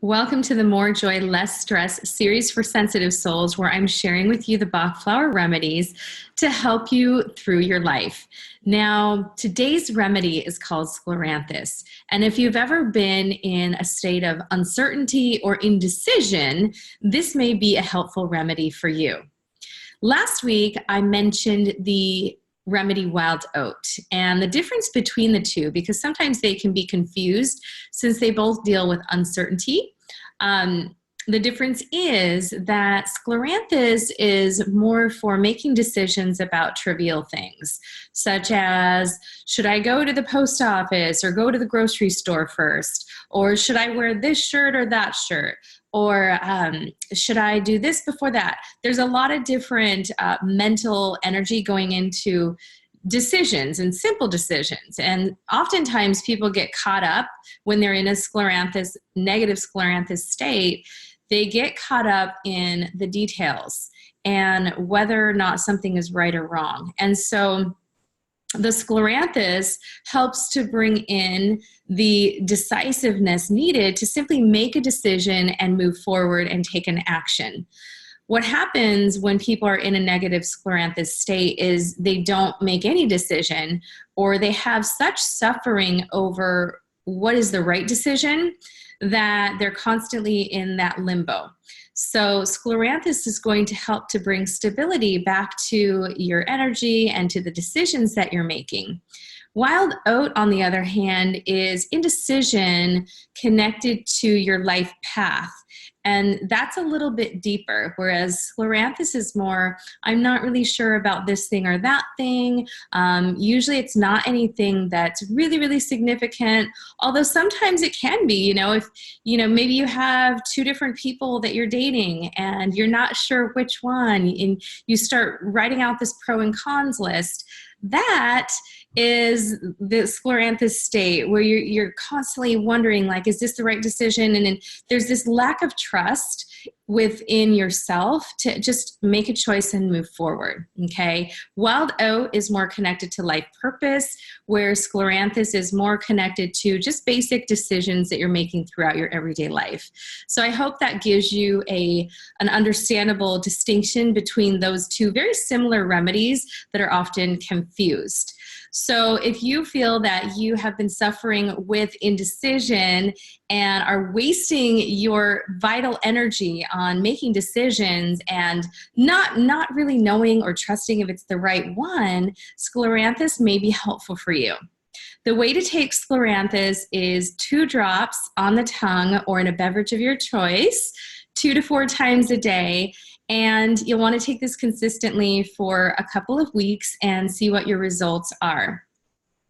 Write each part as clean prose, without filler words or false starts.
Welcome to the More Joy, Less Stress series for sensitive souls, where I'm sharing with you the Bach Flower Remedies to help you through your life. Now, today's remedy is called Scleranthus. And if you've ever been in a state of uncertainty or indecision, this may be a helpful remedy for you. Last week, I mentioned the remedy wild oat and the difference between the two, because sometimes they can be confused since they both deal with uncertainty. The difference is that Scleranthus is more for making decisions about trivial things, such as, should I go to the post office or go to the grocery store first? Or should I wear this shirt or that shirt? Or should I do this before that? There's a lot of different mental energy going into decisions and simple decisions. And oftentimes people get caught up when they're in a Scleranthus, negative Scleranthus state. They get caught up in the details and whether or not something is right or wrong. And so the Scleranthus helps to bring in the decisiveness needed to simply make a decision and move forward and take an action. What happens when people are in a negative Scleranthus state is they don't make any decision, or they have such suffering over what is the right decision that they're constantly in that limbo. So Scleranthus is going to help to bring stability back to your energy and to the decisions that you're making. Wild oat, on the other hand, is indecision connected to your life path. And that's a little bit deeper, whereas Scleranthus is more, I'm not really sure about this thing or that thing. Usually it's not anything that's really, really significant, although sometimes it can be, if, maybe you have two different people that you're dating and you're not sure which one, and you start writing out this pro and cons list. That is the Scleranthus state where you're constantly wondering, like, is this the right decision? And then there's this lack of trust within yourself to just make a choice and move forward, okay? Wild oat is more connected to life purpose, where Scleranthus is more connected to just basic decisions that you're making throughout your everyday life. So I hope that gives you an understandable distinction between those two very similar remedies that are often confused. So if you feel that you have been suffering with indecision and are wasting your vital energy on making decisions and not really knowing or trusting if it's the right one, Scleranthus may be helpful for you. The way to take Scleranthus is 2 drops on the tongue or in a beverage of your choice, 2 to 4 times a day. And you'll want to take this consistently for a couple of weeks and see what your results are.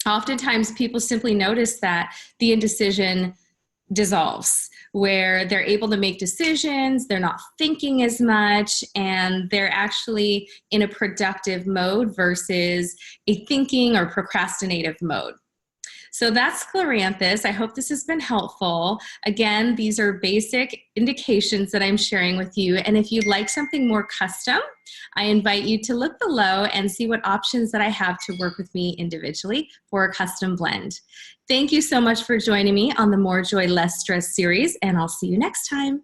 Oftentimes, people simply notice that the indecision dissolves, where they're able to make decisions, they're not thinking as much, and they're actually in a productive mode versus a thinking or procrastinative mode. So that's Scleranthus. I hope this has been helpful. Again, these are basic indications that I'm sharing with you. And if you'd like something more custom, I invite you to look below and see what options that I have to work with me individually for a custom blend. Thank you so much for joining me on the More Joy, Less Stress series, and I'll see you next time.